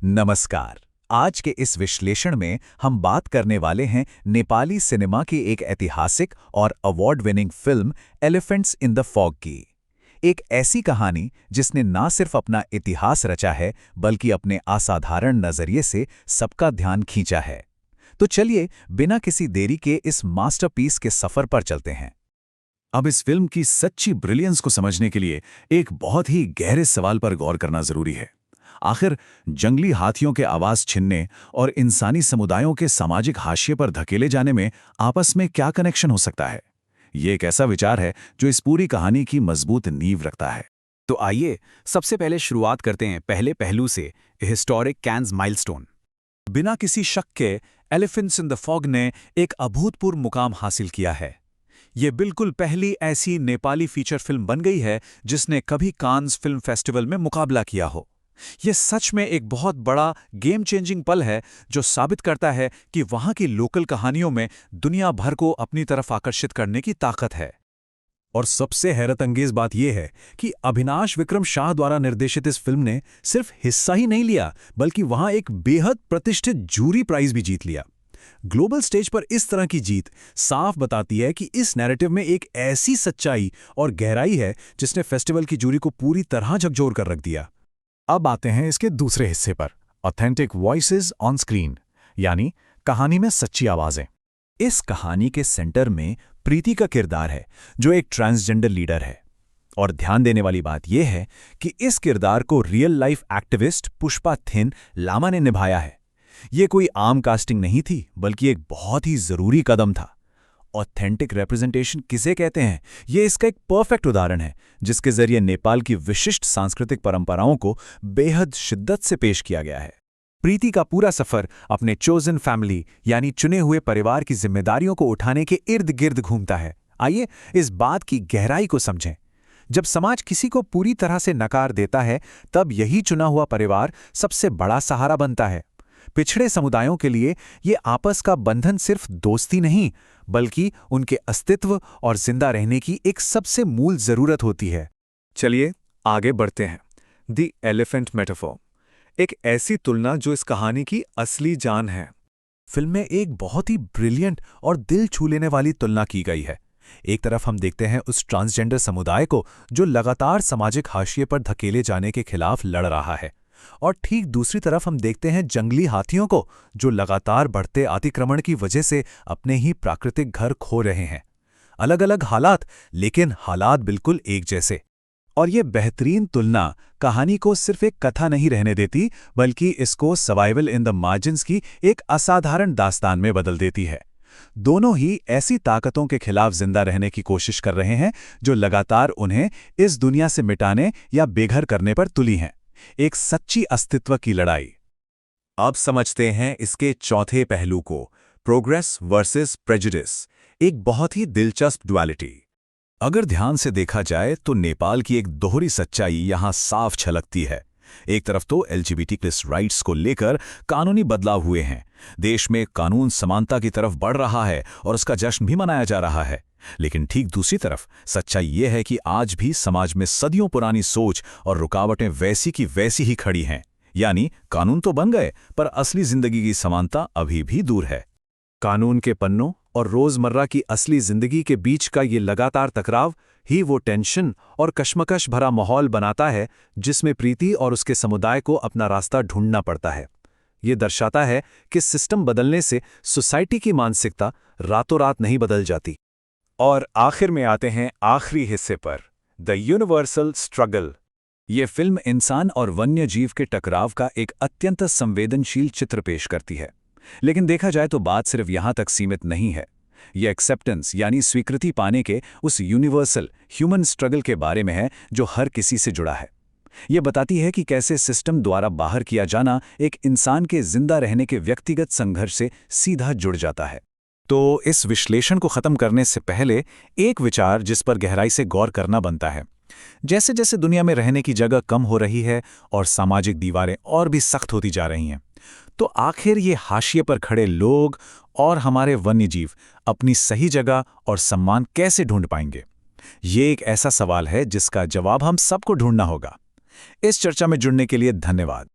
नमस्कार। आज के इस विश्लेषण में हम बात करने वाले हैं नेपाली सिनेमा की एक ऐतिहासिक और award winning film elephants in the fog की। एक ऐसी कहानी जिसने ना सिर्फ अपना इतिहास रचा है बल्कि अपने असाधारण नजरिए से सबका ध्यान खींचा है। तो चलिए बिना किसी देरी के इस मास्टरपीस के सफर पर चलते हैं। अब इस फिल्म की सच्ची ब्रिलियंस को समझने के लिए एक बहुत ही गहरे सवाल पर गौर करना जरूरी है। आखिर जंगली हाथियों के आवाज छीनने और इंसानी समुदायों के सामाजिक हाशिए पर धकेले जाने में आपस में क्या कनेक्शन हो सकता है? ये एक ऐसा विचार है जो इस पूरी कहानी की मजबूत नींव रखता है। तो आइए सबसे पहले शुरुआत करते हैं पहले पहलू से, हिस्टोरिक कैन्स माइलस्टोन। बिना किसी शक के एलिफेंट्स इन द फॉग ने एक अभूतपूर्व मुकाम हासिल किया है। ये बिल्कुल पहली ऐसी नेपाली फीचर फिल्म बन गई है जिसने कभी कान्स फिल्म फेस्टिवल में मुकाबला किया हो। ये सच में एक बहुत बड़ा गेम चेंजिंग पल है जो साबित करता है कि वहां की लोकल कहानियों में दुनिया भर को अपनी तरफ आकर्षित करने की ताकत है। और सबसे हैरतअंगेज बात यह है कि अविनाश विक्रम शाह द्वारा निर्देशित इस फिल्म ने सिर्फ हिस्सा ही नहीं लिया बल्कि वहां एक बेहद प्रतिष्ठित जूरी प्राइज भी जीत लिया। ग्लोबल स्टेज पर इस तरह की जीत साफ बताती है कि इस नैरेटिव में एक ऐसी सच्चाई और गहराई है जिसने फेस्टिवल की जूरी को पूरी तरह झकझोर कर रख दिया। अब आते हैं इसके दूसरे हिस्से पर, ऑथेंटिक वॉइसेस ऑन स्क्रीन, यानी कहानी में सच्ची आवाजें। इस कहानी के सेंटर में प्रीति का किरदार है जो एक ट्रांसजेंडर लीडर है। और ध्यान देने वाली बात यह है कि इस किरदार को real life activist Pushpa Thin Lama ने निभाया है। ये कोई आम कास्टिंग नहीं थी बल्कि एक बहुत ही जरूरी कदम था। ऑथेंटिक रिप्रेजेंटेशन किसे कहते हैं, ये इसका एक परफेक्ट उदाहरण है जिसके जरिए नेपाल की विशिष्ट सांस्कृतिक परंपराओं को बेहद शिद्दत से पेश किया गया है। प्रीति का पूरा सफर अपने चोजन फैमिली यानी चुने हुए परिवार की जिम्मेदारियों को उठाने के इर्द गिर्द घूमता है। आइए इस बात की गहराई को समझें। जब समाज किसी को पूरी तरह से नकार देता है तब यही चुना हुआ परिवार सबसे बड़ा सहारा बनता है। पिछड़े समुदायों के लिए ये आपस का बंधन सिर्फ दोस्ती नहीं बल्कि उनके अस्तित्व और जिंदा रहने की एक सबसे मूल जरूरत होती है। चलिए आगे बढ़ते हैं। द एलिफेंट मेटाफोर, एक ऐसी तुलना जो इस कहानी की असली जान है। फिल्म में एक बहुत ही ब्रिलियंट और दिल छू लेने वाली तुलना की गई है। एक तरफ हम देखते हैं उस ट्रांसजेंडर समुदाय को जो लगातार सामाजिक हाशिए पर धकेले जाने के खिलाफ लड़ रहा है, और ठीक दूसरी तरफ हम देखते हैं जंगली हाथियों को जो लगातार बढ़ते अतिक्रमण की वजह से अपने ही प्राकृतिक घर खो रहे हैं। अलग अलग हालात, लेकिन हालात बिल्कुल एक जैसे। और ये बेहतरीन तुलना कहानी को सिर्फ एक कथा नहीं रहने देती बल्कि इसको सर्वाइवल इन द मार्जिन्स की एक असाधारण दास्तान में बदल देती है। दोनों ही ऐसी ताकतों के खिलाफ जिंदा रहने की कोशिश कर रहे हैं जो लगातार उन्हें इस दुनिया से मिटाने या बेघर करने पर तुली हैं। एक सच्ची अस्तित्व की लड़ाई। अब समझते हैं इसके चौथे पहलू को, प्रोग्रेस वर्सेस प्रेजुडिस, एक बहुत ही दिलचस्प डुअलिटी। अगर ध्यान से देखा जाए तो नेपाल की एक दोहरी सच्चाई यहां साफ झलकती है। एक तरफ तो LGBT+ राइट्स को लेकर कानूनी बदलाव हुए हैं, देश में कानून समानता की तरफ बढ़ रहा है और उसका जश्न भी मनाया जा रहा है। लेकिन ठीक दूसरी तरफ सच्चाई यह है कि आज भी समाज में सदियों पुरानी सोच और रुकावटें वैसी की वैसी ही खड़ी हैं। यानी कानून तो बन गए पर असली जिंदगी की समानता अभी भी दूर है। कानून के पन्नों और रोजमर्रा की असली जिंदगी के बीच का ये लगातार टकराव ही वो टेंशन और कश्मकश भरा माहौल बनाता है जिसमें प्रीति और उसके समुदाय को अपना रास्ता ढूंढना पड़ता है। ये दर्शाता है कि सिस्टम बदलने से सोसाइटी की मानसिकता रातों रात नहीं बदल जाती। और आखिर में आते हैं आखिरी हिस्से पर, द यूनिवर्सल स्ट्रगल। ये फिल्म इंसान और वन्य जीव के टकराव का एक अत्यंत संवेदनशील चित्र पेश करती है। लेकिन देखा जाए तो बात सिर्फ यहां तक सीमित नहीं है। यह एक्सेप्टेंस यानी स्वीकृति पाने के उस यूनिवर्सल ह्यूमन स्ट्रगल के बारे में है जो हर किसी से जुड़ा है। यह बताती है कि कैसे सिस्टम द्वारा बाहर किया जाना एक इंसान के जिंदा रहने के व्यक्तिगत संघर्ष से सीधा जुड़ जाता है। तो इस विश्लेषण को खत्म करने से पहले एक विचार जिस पर गहराई से गौर करना बनता है। जैसे जैसे दुनिया में रहने की जगह कम हो रही है और सामाजिक दीवारें और भी सख्त होती जा रही हैं, तो आखिर ये हाशिए पर खड़े लोग और हमारे वन्यजीव अपनी सही जगह और सम्मान कैसे ढूंढ पाएंगे? ये एक ऐसा सवाल है जिसका जवाब हम सबको ढूंढना होगा। इस चर्चा में जुड़ने के लिए धन्यवाद।